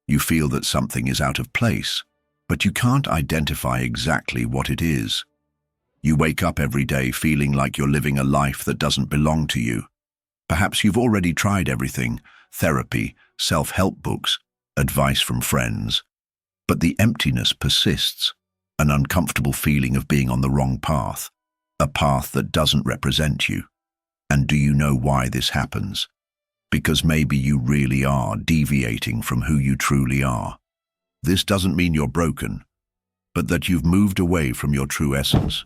You feel that something is out of place, but you can't identify exactly what it is. You wake up every day feeling like you're living a life that doesn't belong to you. Perhaps you've already tried everything: therapy, self-help books, advice from friends. But the emptiness persists, an uncomfortable feeling of being on the wrong path, a path that doesn't represent you. And do you know why this happens? Because maybe you really are deviating from who you truly are. This doesn't mean you're broken, but that you've moved away from your true essence.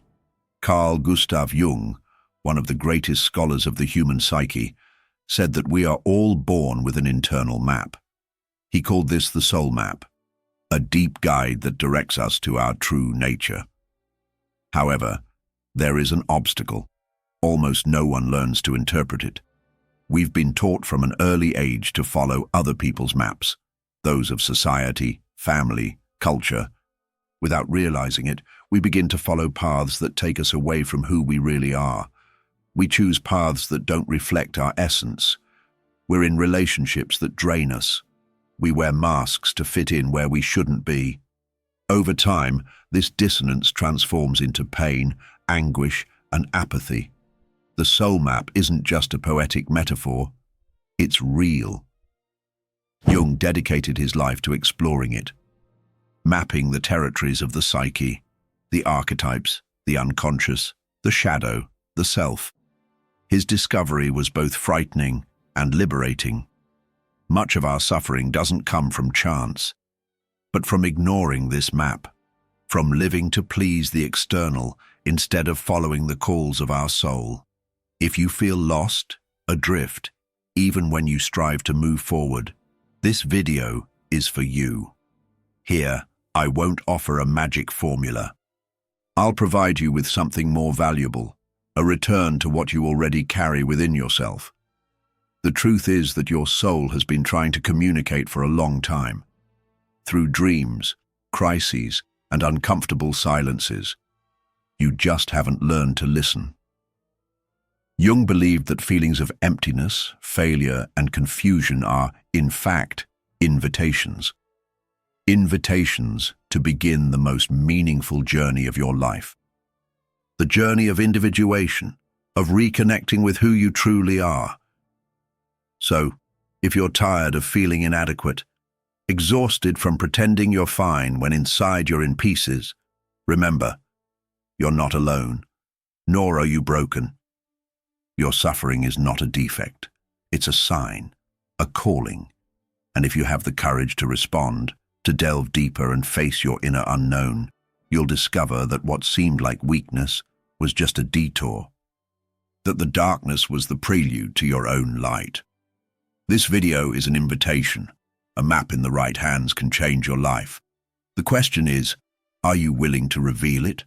Carl Gustav Jung, one of the greatest scholars of the human psyche, said that we are all born with an internal map. He called this the soul map, a deep guide that directs us to our true nature. However, there is an obstacle. Almost no one learns to interpret it. We've been taught from an early age to follow other people's maps, those of society, family, culture. Without realizing it, we begin to follow paths that take us away from who we really are. We choose paths that don't reflect our essence. We're in relationships that drain us. We wear masks to fit in where we shouldn't be. Over time, this dissonance transforms into pain, anguish, and apathy. The soul map isn't just a poetic metaphor, it's real. Jung dedicated his life to exploring it, mapping the territories of the psyche, the archetypes, the unconscious, the shadow, the self. His discovery was both frightening and liberating. Much of our suffering doesn't come from chance, but from ignoring this map, from living to please the external instead of following the calls of our soul. If you feel lost, adrift, even when you strive to move forward, this video is for you. Here, I won't offer a magic formula. I'll provide you with something more valuable, a return to what you already carry within yourself. The truth is that your soul has been trying to communicate for a long time. Through dreams, crises, and uncomfortable silences. You just haven't learned to listen. Jung believed that feelings of emptiness, failure, and confusion are, in fact, invitations. Invitations to begin the most meaningful journey of your life. The journey of individuation, of reconnecting with who you truly are. So, if you're tired of feeling inadequate, exhausted from pretending you're fine when inside you're in pieces, remember, you're not alone, nor are you broken. Your suffering is not a defect. It's a sign, a calling. And if you have the courage to respond, to delve deeper and face your inner unknown, you'll discover that what seemed like weakness was just a detour. That the darkness was the prelude to your own light. This video is an invitation. A map in the right hands can change your life. The question is, are you willing to reveal it?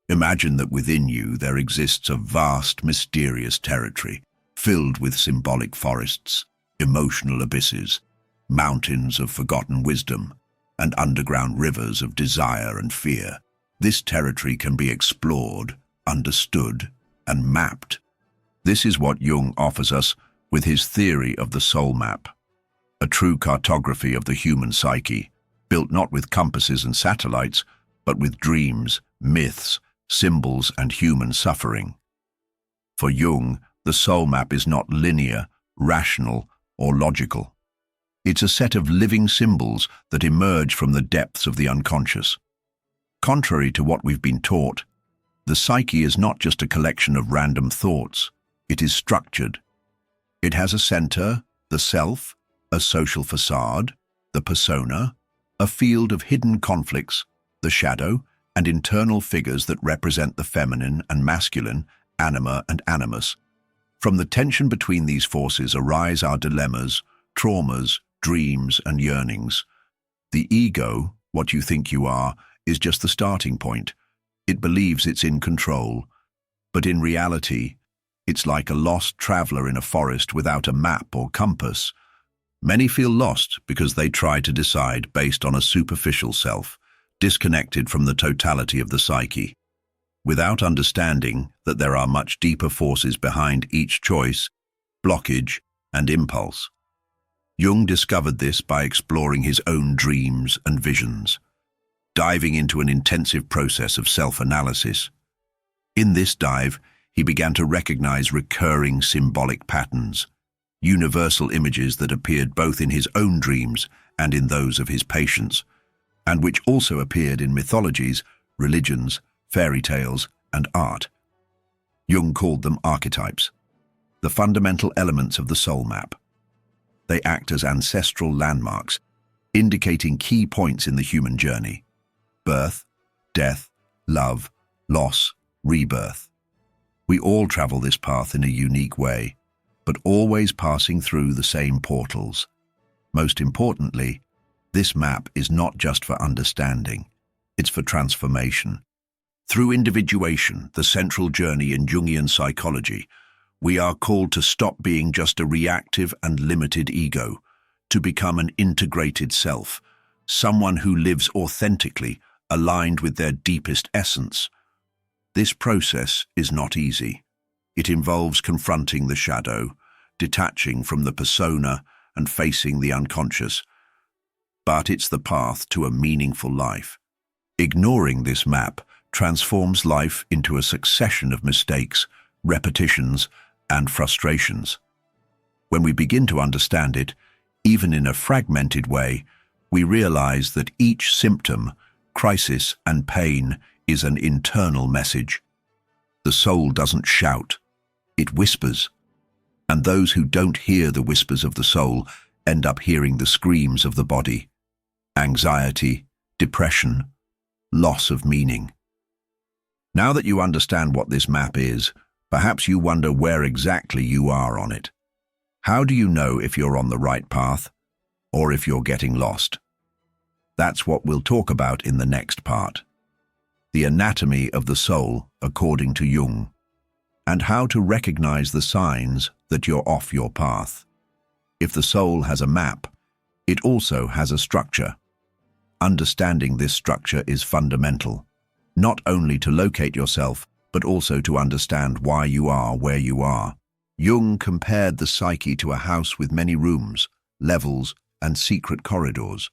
Imagine that within you there exists a vast, mysterious territory, filled with symbolic forests, emotional abysses, mountains of forgotten wisdom, and underground rivers of desire and fear. This territory can be explored, understood, and mapped. This is what Jung offers us with his theory of the soul map, a true cartography of the human psyche, built not with compasses and satellites, but with dreams, myths, symbols, and human suffering. For Jung, the soul map is not linear, rational, or logical. It's a set of living symbols that emerge from the depths of the unconscious. Contrary to what we've been taught, the psyche is not just a collection of random thoughts. It is structured. It has a center, the self, a social facade, the persona, a field of hidden conflicts, the shadow, and internal figures that represent the feminine and masculine, anima and animus. From the tension between these forces arise our dilemmas, traumas, dreams, and yearnings. The ego, what you think you are, is just the starting point. It believes it's in control, but in reality, it's like a lost traveler in a forest without a map or compass. Many feel lost because they try to decide based on a superficial self, disconnected from the totality of the psyche, without understanding that there are much deeper forces behind each choice, blockage, and impulse. Jung discovered this by exploring his own dreams and visions, diving into an intensive process of self-analysis. In this dive, he began to recognize recurring symbolic patterns, universal images that appeared both in his own dreams and in those of his patients, and which also appeared in mythologies, religions, fairy tales, and art. Jung called them archetypes, the fundamental elements of the soul map. They act as ancestral landmarks, indicating key points in the human journey: birth, death, love, loss, rebirth. We all travel this path in a unique way, but always passing through the same portals. Most importantly, this map is not just for understanding, it's for transformation. Through individuation, the central journey in Jungian psychology, we are called to stop being just a reactive and limited ego, to become an integrated self, someone who lives authentically, aligned with their deepest essence. This process is not easy. It involves confronting the shadow, detaching from the persona, and facing the unconscious. But it's the path to a meaningful life. Ignoring this map transforms life into a succession of mistakes, repetitions, and frustrations. When we begin to understand it, even in a fragmented way, we realize that each symptom, crisis, and pain is an internal message. The soul doesn't shout, it whispers. And those who don't hear the whispers of the soul end up hearing the screams of the body: anxiety, depression, loss of meaning. Now that you understand what this map is, perhaps you wonder where exactly you are on it. How do you know if you're on the right path, or if you're getting lost? That's what we'll talk about in the next part. The anatomy of the soul, according to Jung, and how to recognize the signs that you're off your path. If the soul has a map, it also has a structure. Understanding this structure is fundamental, not only to locate yourself, but also to understand why you are where you are. Jung compared the psyche to a house with many rooms, levels, and secret corridors.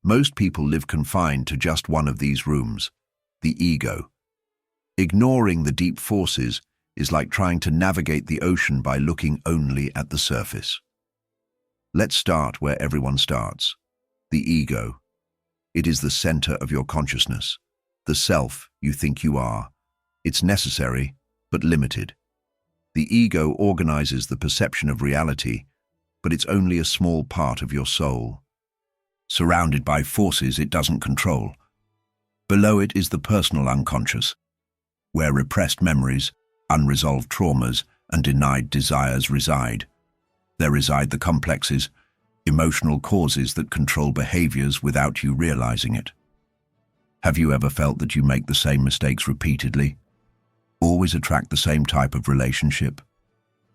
Most people live confined to just one of these rooms, the ego. Ignoring the deep forces is like trying to navigate the ocean by looking only at the surface. Let's start where everyone starts, the ego. It is the center of your consciousness, the self you think you are. It's necessary, but limited. The ego organizes the perception of reality, but it's only a small part of your soul. Surrounded by forces it doesn't control. Below it is the personal unconscious, where repressed memories, unresolved traumas, and denied desires reside. There reside the complexes, emotional causes that control behaviors without you realizing it. Have you ever felt that you make the same mistakes repeatedly? Always attract the same type of relationship?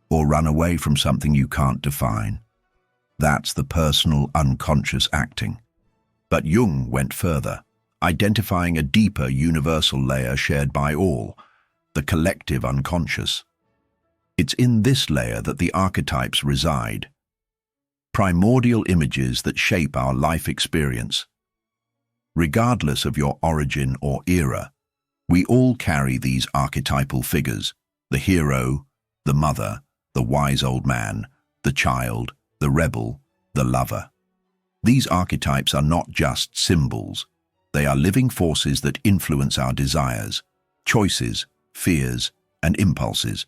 Or run away from something you can't define? That's the personal unconscious acting. But Jung went further, identifying a deeper universal layer shared by all, the collective unconscious. It's in this layer that the archetypes reside, primordial images that shape our life experience. Regardless of your origin or era, we all carry these archetypal figures: the hero, the mother, the wise old man, the child, the rebel, the lover. These archetypes are not just symbols. They are living forces that influence our desires, choices, fears, and impulses.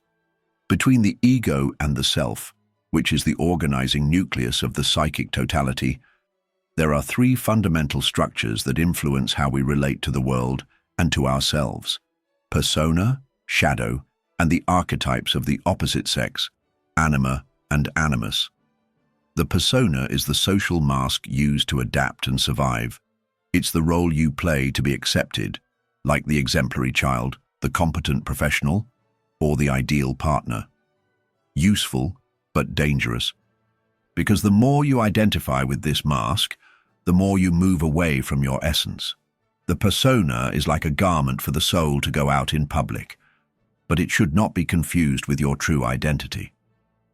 Between the ego and the self, which is the organizing nucleus of the psychic totality, there are three fundamental structures that influence how we relate to the world and to ourselves: persona, shadow, and the archetypes of the opposite sex, anima and animus. The persona is the social mask used to adapt and survive. It's the role you play to be accepted, like the exemplary child, the competent professional, or the ideal partner. Useful, but dangerous. Because the more you identify with this mask, the more you move away from your essence. The persona is like a garment for the soul to go out in public, but it should not be confused with your true identity.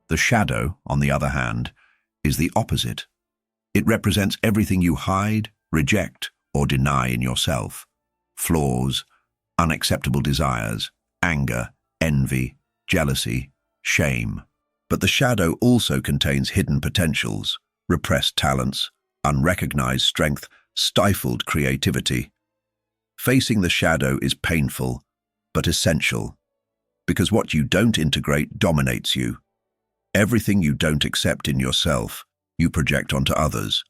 The shadow, on the other hand, is the opposite. It represents everything you hide, reject, or deny in yourself. Flaws, unacceptable desires, anger, envy, jealousy, shame. But the shadow also contains hidden potentials, repressed talents, unrecognized strength, stifled creativity. Facing the shadow is painful, but essential, because what you don't integrate dominates you. Everything you don't accept in yourself, you project onto others.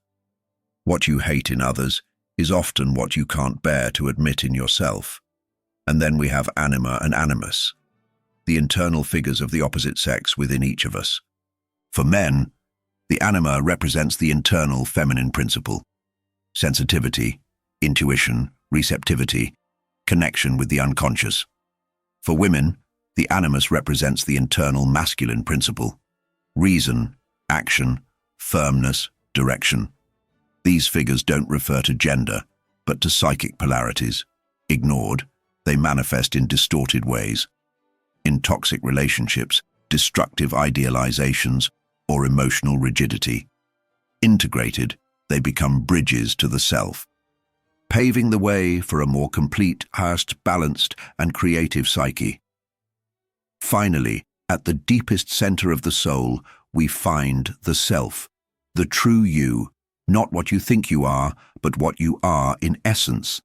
What you hate in others is often what you can't bear to admit in yourself. And then we have anima and animus, the internal figures of the opposite sex within each of us. For men, the anima represents the internal feminine principle: sensitivity, intuition, receptivity, connection with the unconscious. For women, the animus represents the internal masculine principle: reason, action, firmness, direction. These figures don't refer to gender, but to psychic polarities. Ignored, they manifest in distorted ways. In toxic relationships, destructive idealizations, or emotional rigidity. Integrated, they become bridges to the self, paving the way for a more complete, highest, balanced, and creative psyche. Finally, at the deepest center of the soul, we find the self, the true you, not what you think you are, but what you are in essence.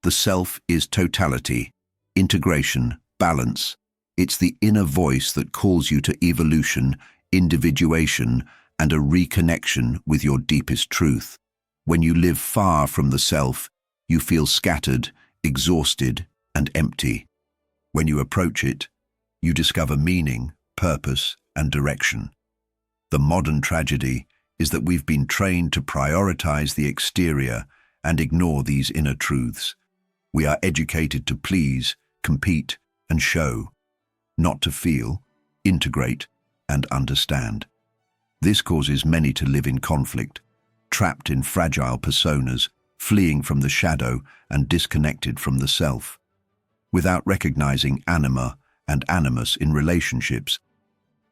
The self is totality, integration, balance. It's the inner voice that calls you to evolution, individuation, and a reconnection with your deepest truth. When you live far from the self, you feel scattered, exhausted, and empty. When you approach it, you discover meaning, purpose, and direction. The modern tragedy is that we've been trained to prioritize the exterior and ignore these inner truths. We are educated to please, compete, and show, not to feel, integrate, and understand. This causes many to live in conflict, trapped in fragile personas, fleeing from the shadow and disconnected from the self. Without recognizing anima and animus in relationships,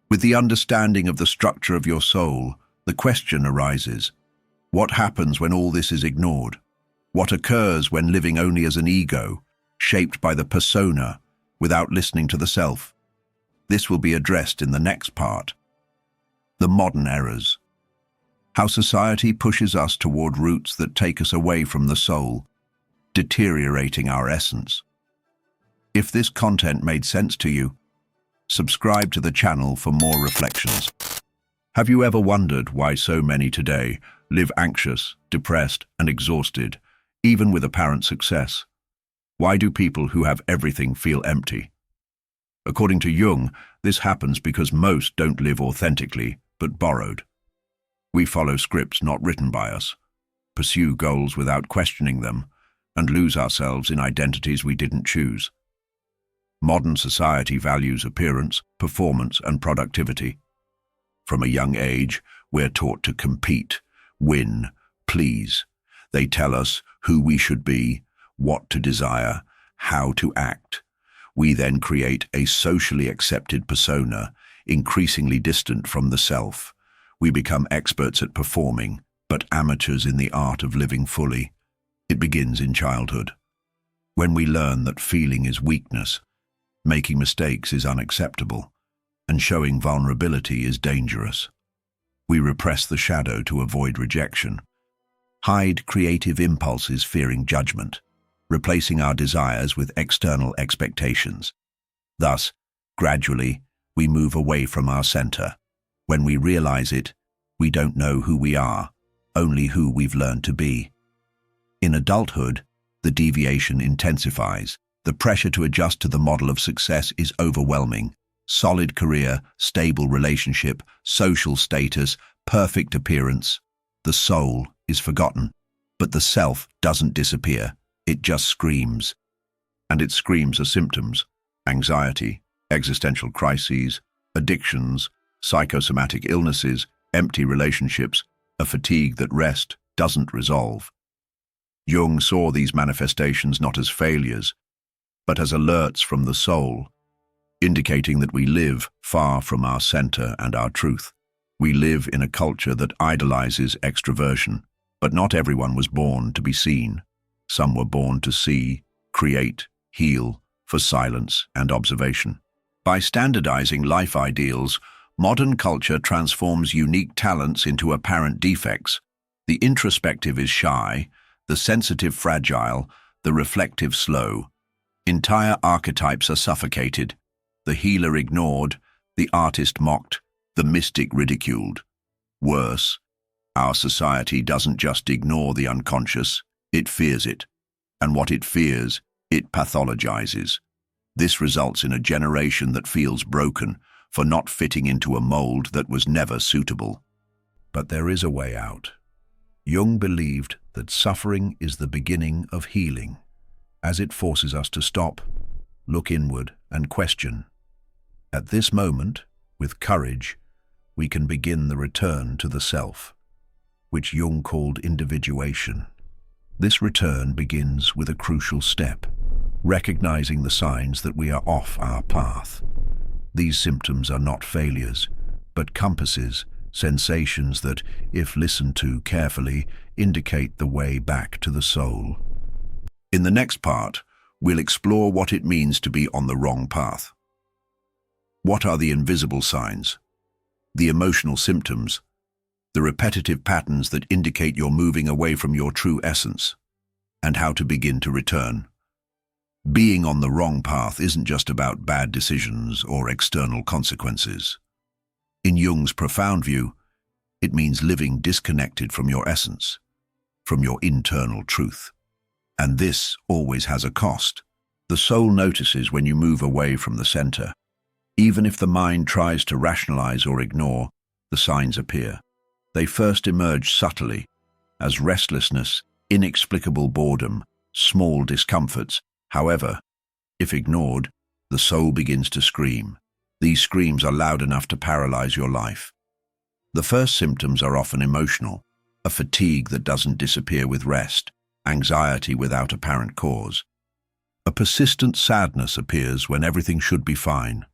with the understanding of the structure of your soul, the question arises: what happens when all this is ignored? What occurs when living only as an ego, shaped by the persona, without listening to the self? This will be addressed in the next part. The modern errors. How society pushes us toward routes that take us away from the soul, deteriorating our essence. If this content made sense to you, subscribe to the channel for more reflections. Have you ever wondered why so many today live anxious, depressed, and exhausted, even with apparent success? Why do people who have everything feel empty? According to Jung, this happens because most don't live authentically, but borrowed. We follow scripts not written by us, pursue goals without questioning them, and lose ourselves in identities we didn't choose. Modern society values appearance, performance, and productivity. From a young age, we're taught to compete, win, please. They tell us who we should be, what to desire, how to act. We then create a socially accepted persona, increasingly distant from the self. We become experts at performing, but amateurs in the art of living fully. It begins in childhood, when we learn that feeling is weakness, making mistakes is unacceptable, and showing vulnerability is dangerous. We repress the shadow to avoid rejection, hide creative impulses fearing judgment, replacing our desires with external expectations. Thus, gradually, we move away from our center. When we realize it, we don't know who we are, only who we've learned to be. In adulthood, the deviation intensifies. The pressure to adjust to the model of success is overwhelming. Solid career, stable relationship, social status, perfect appearance. The soul is forgotten, but the self doesn't disappear. It just screams. And its screams are symptoms: anxiety, existential crises, addictions, psychosomatic illnesses, empty relationships, a fatigue that rest doesn't resolve. Jung saw these manifestations not as failures, but as alerts from the soul, indicating that we live far from our center and our truth. We live in a culture that idolizes extroversion, but not everyone was born to be seen. Some were born to see, create, heal, for silence and observation. By standardizing life ideals, modern culture transforms unique talents into apparent defects. The introspective is shy, the sensitive fragile, the reflective slow. Entire archetypes are suffocated, the healer ignored, the artist mocked, the mystic ridiculed. Worse, our society doesn't just ignore the unconscious, it fears it. And what it fears, it pathologizes. This results in a generation that feels broken for not fitting into a mold that was never suitable. But there is a way out. Jung believed that suffering is the beginning of healing, as it forces us to stop, look inward, and question. At this moment, with courage, we can begin the return to the self, which Jung called individuation. This return begins with a crucial step, recognizing the signs that we are off our path. These symptoms are not failures, but compasses, sensations that, if listened to carefully, indicate the way back to the soul. In the next part, we'll explore what it means to be on the wrong path. What are the invisible signs? The emotional symptoms, the repetitive patterns that indicate you're moving away from your true essence, and how to begin to return. Being on the wrong path isn't just about bad decisions or external consequences. In Jung's profound view, it means living disconnected from your essence, from your internal truth. And this always has a cost. The soul notices when you move away from the center. Even if the mind tries to rationalize or ignore, the signs appear. They first emerge subtly, as restlessness, inexplicable boredom, small discomforts. However, if ignored, the soul begins to scream. These screams are loud enough to paralyze your life. The first symptoms are often emotional, a fatigue that doesn't disappear with rest, anxiety without apparent cause. A persistent sadness appears when everything should be fine.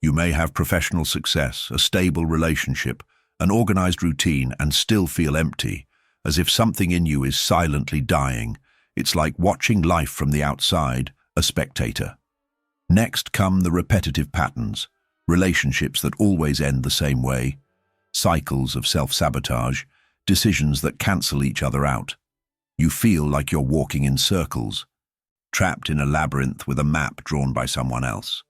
You may have professional success, a stable relationship, an organized routine, and still feel empty, as if something in you is silently dying. It's like watching life from the outside, a spectator. Next come the repetitive patterns, relationships that always end the same way, cycles of self-sabotage, decisions that cancel each other out. You feel like you're walking in circles, trapped in a labyrinth with a map drawn by someone else.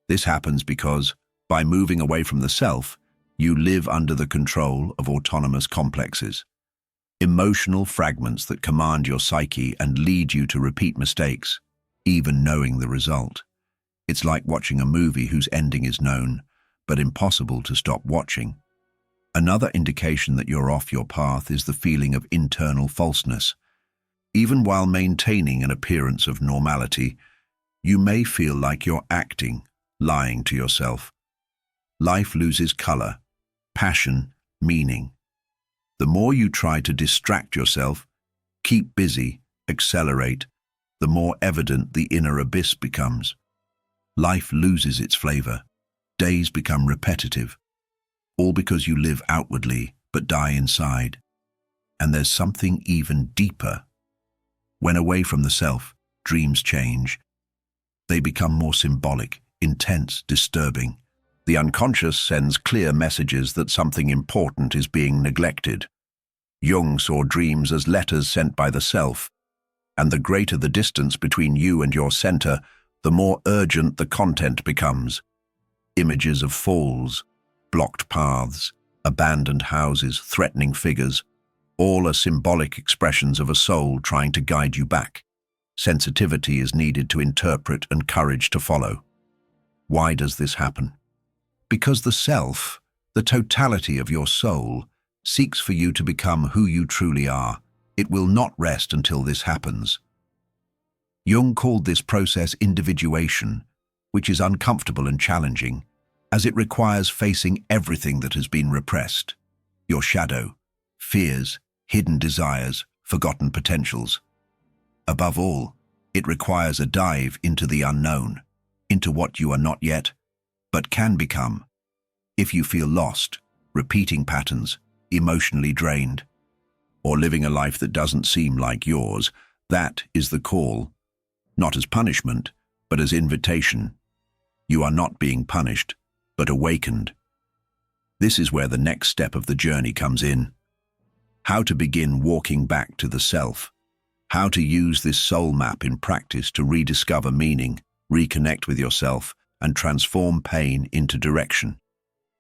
This happens because, by moving away from the self, you live under the control of autonomous complexes, emotional fragments that command your psyche and lead you to repeat mistakes, even knowing the result. It's like watching a movie whose ending is known, but impossible to stop watching. Another indication that you're off your path is the feeling of internal falseness. Even while maintaining an appearance of normality, you may feel like you're acting, lying to yourself. Life loses color, passion, meaning. The more you try to distract yourself, keep busy, accelerate, the more evident the inner abyss becomes. Life loses its flavor. Days become repetitive, all because you live outwardly but die inside. And there's something even deeper. When away from the self, dreams change. They become more symbolic, intense, disturbing. The unconscious sends clear messages that something important is being neglected. Jung saw dreams as letters sent by the self, and the greater the distance between you and your center, the more urgent the content becomes. Images of falls, blocked paths, abandoned houses, threatening figures, all are symbolic expressions of a soul trying to guide you back. Sensitivity is needed to interpret and courage to follow. Why does this happen? Because the self, the totality of your soul, seeks for you to become who you truly are. It will not rest until this happens. Jung called this process individuation, which is uncomfortable and challenging, as it requires facing everything that has been repressed. Your shadow, fears, hidden desires, forgotten potentials. Above all, it requires a dive into the unknown, into what you are not yet, but can become. If you feel lost, repeating patterns, emotionally drained, or living a life that doesn't seem like yours. That is the call, not as punishment, but as invitation. You are not being punished, but awakened. This is where the next step of the journey comes in. How to begin walking back to the self. How to use this soul map in practice to rediscover meaning, reconnect with yourself, and transform pain into direction.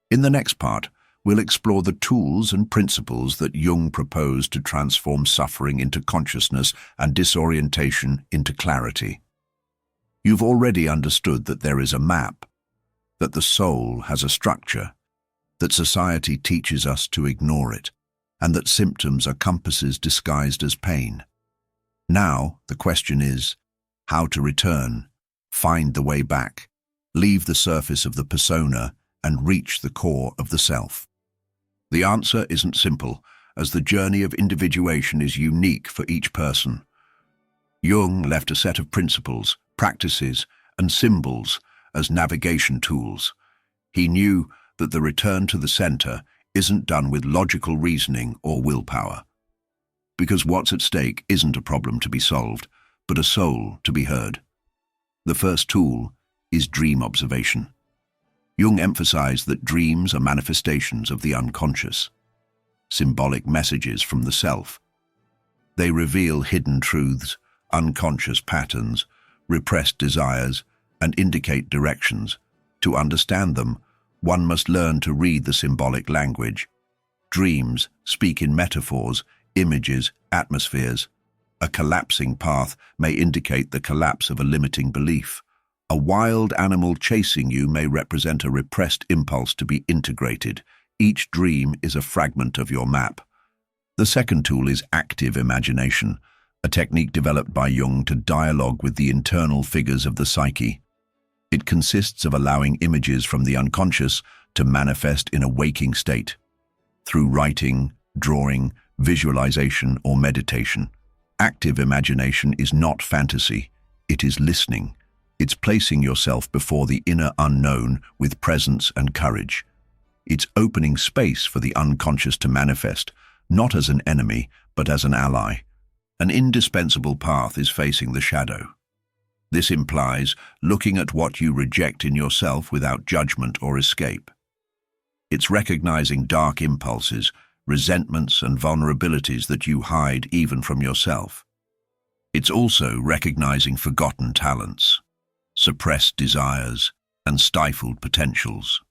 In the next part, we'll explore the tools and principles that Jung proposed to transform suffering into consciousness and disorientation into clarity. You've already understood that there is a map, that the soul has a structure, that society teaches us to ignore it, and that symptoms are compasses disguised as pain. Now, the question is, how to return, find the way back, leave the surface of the persona, and reach the core of the self. The answer isn't simple, as the journey of individuation is unique for each person. Jung left a set of principles, practices, and symbols as navigation tools. He knew that the return to the center isn't done with logical reasoning or willpower, because what's at stake isn't a problem to be solved, but a soul to be heard. The first tool is dream observation. Jung emphasized that dreams are manifestations of the unconscious, symbolic messages from the self. They reveal hidden truths, unconscious patterns, repressed desires, and indicate directions. To understand them, one must learn to read the symbolic language. Dreams speak in metaphors, images, atmospheres. A collapsing path may indicate the collapse of a limiting belief. A wild animal chasing you may represent a repressed impulse to be integrated. Each dream is a fragment of your map. The second tool is active imagination, a technique developed by Jung to dialogue with the internal figures of the psyche. It consists of allowing images from the unconscious to manifest in a waking state. Through writing, drawing, visualization, or meditation, active imagination is not fantasy, it is listening. It's placing yourself before the inner unknown with presence and courage. It's opening space for the unconscious to manifest, not as an enemy, but as an ally. An indispensable path is facing the shadow. This implies looking at what you reject in yourself without judgment or escape. It's recognizing dark impulses, resentments, and vulnerabilities that you hide even from yourself. It's also recognizing forgotten talents, suppressed desires, and stifled potentials.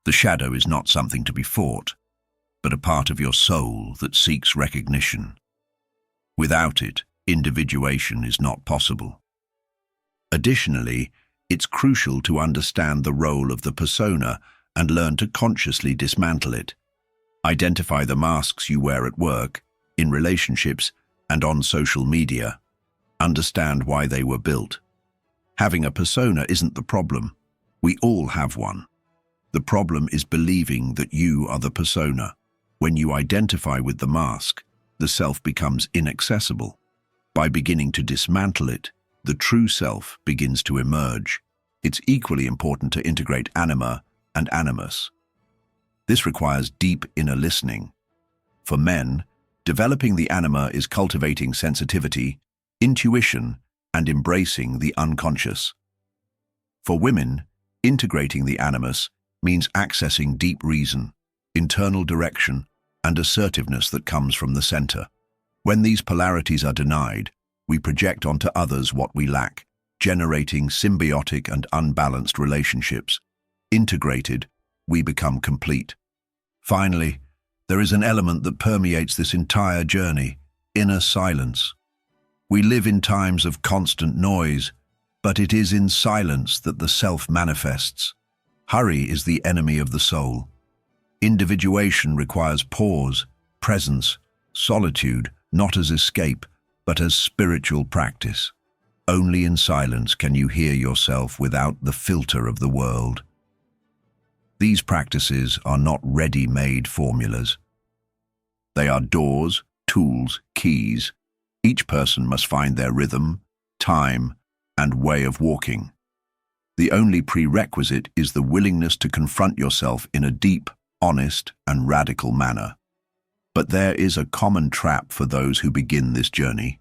The shadow is not something to be fought, but a part of your soul that seeks recognition. Without it, individuation is not possible. Additionally, it's crucial to understand the role of the persona and learn to consciously dismantle it. Identify the masks you wear at work, in relationships, and on social media. Understand why they were built. Having a persona isn't the problem. We all have one. The problem is believing that you are the persona. When you identify with the mask, the self becomes inaccessible. By beginning to dismantle it, the true self begins to emerge. It's equally important to integrate anima and animus. This requires deep inner listening. For men, developing the anima is cultivating sensitivity, intuition, and embracing the unconscious. For women, integrating the animus means accessing deep reason, internal direction, and assertiveness that comes from the center. When these polarities are denied, we project onto others what we lack, generating symbiotic and unbalanced relationships. Integrated, we become complete. Finally, there is an element that permeates this entire journey: inner silence. We live in times of constant noise, but it is in silence that the self manifests. Hurry is the enemy of the soul. Individuation requires pause, presence, solitude, not as escape, but as spiritual practice. Only in silence can you hear yourself without the filter of the world. These practices are not ready-made formulas. They are doors, tools, keys. Each person must find their rhythm, time, and way of walking. The only prerequisite is the willingness to confront yourself in a deep, honest, and radical manner. But there is a common trap for those who begin this journey: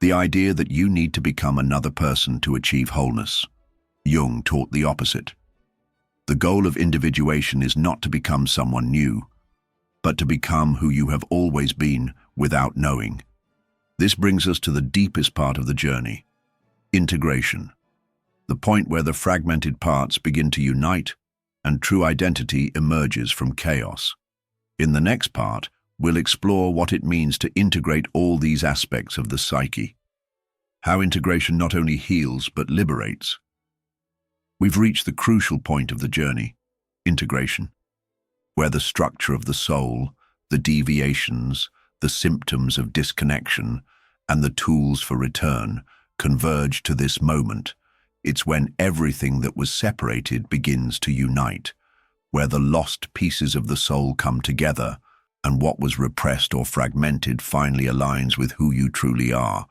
the idea that you need to become another person to achieve wholeness. Jung taught the opposite. The goal of individuation is not to become someone new, but to become who you have always been without knowing. This brings us to the deepest part of the journey: integration, the point where the fragmented parts begin to unite and true identity emerges from chaos. In the next part, we'll explore what it means to integrate all these aspects of the psyche, how integration not only heals but liberates. We've reached the crucial point of the journey: integration, where the structure of the soul, the deviations, the symptoms of disconnection, and the tools for return converge to this moment. It's when everything that was separated begins to unite, where the lost pieces of the soul come together, and what was repressed or fragmented finally aligns with who you truly are.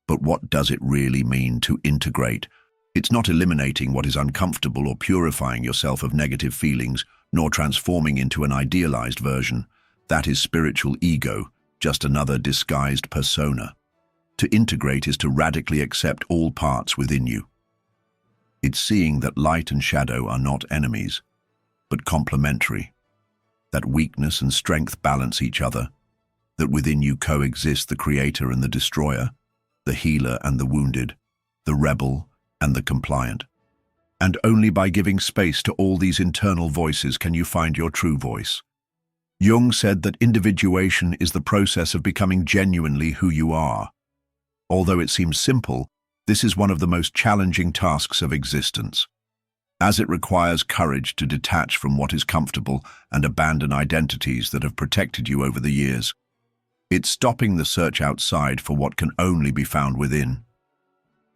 But what does it really mean to integrate? It's not eliminating what is uncomfortable or purifying yourself of negative feelings, nor transforming into an idealized version. That is spiritual ego, just another disguised persona. To integrate is to radically accept all parts within you. It's seeing that light and shadow are not enemies, but complementary, that weakness and strength balance each other, that within you coexist the creator and the destroyer, the healer and the wounded, the rebel and the compliant. And only by giving space to all these internal voices can you find your true voice. Jung said that individuation is the process of becoming genuinely who you are. Although it seems simple, this is one of the most challenging tasks of existence, as it requires courage to detach from what is comfortable and abandon identities that have protected you over the years. It's stopping the search outside for what can only be found within.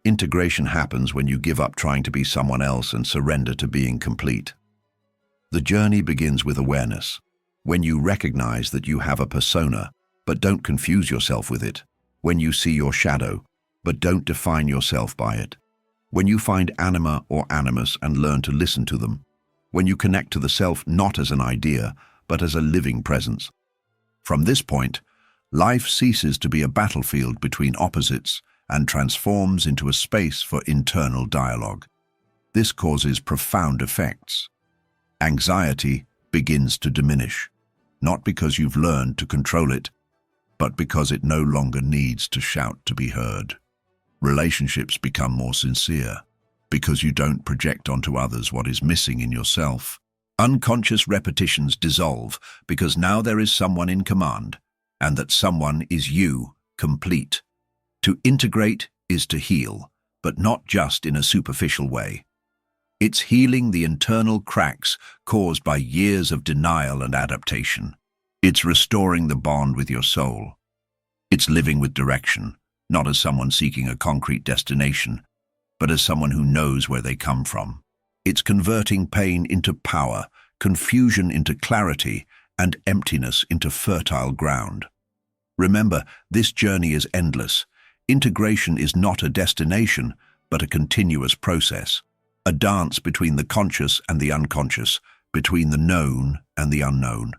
Integration happens when you give up trying to be someone else and surrender to being complete. The journey begins with awareness, when you recognize that you have a persona, but don't confuse yourself with it, when you see your shadow, but don't define yourself by it, when you find anima or animus and learn to listen to them, when you connect to the self not as an idea, but as a living presence. From this point, life ceases to be a battlefield between opposites and transforms into a space for internal dialogue. This causes profound effects. Anxiety begins to diminish, not because you've learned to control it, but because it no longer needs to shout to be heard. Relationships become more sincere, because you don't project onto others what is missing in yourself. Unconscious repetitions dissolve, because now there is someone in command, and that someone is you, complete. To integrate is to heal, but not just in a superficial way. It's healing the internal cracks caused by years of denial and adaptation. It's restoring the bond with your soul. It's living with direction, not as someone seeking a concrete destination, but as someone who knows where they come from. It's converting pain into power, confusion into clarity, and emptiness into fertile ground. Remember, this journey is endless. Integration is not a destination, but a continuous process, a dance between the conscious and the unconscious, between the known and the unknown.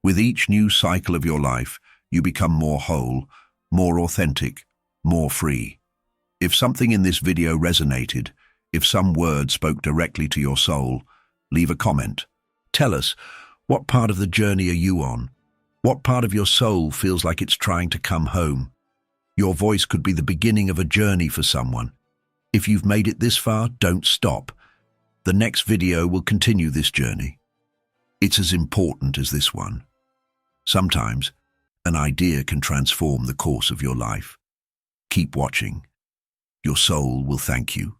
With each new cycle of your life, you become more whole, more authentic, more free. If something in this video resonated, if some word spoke directly to your soul, leave a comment. Tell us, what part of the journey are you on? What part of your soul feels like it's trying to come home? Your voice could be the beginning of a journey for someone. If you've made it this far, don't stop. The next video will continue this journey. It's as important as this one. Sometimes, an idea can transform the course of your life. Keep watching. Your soul will thank you.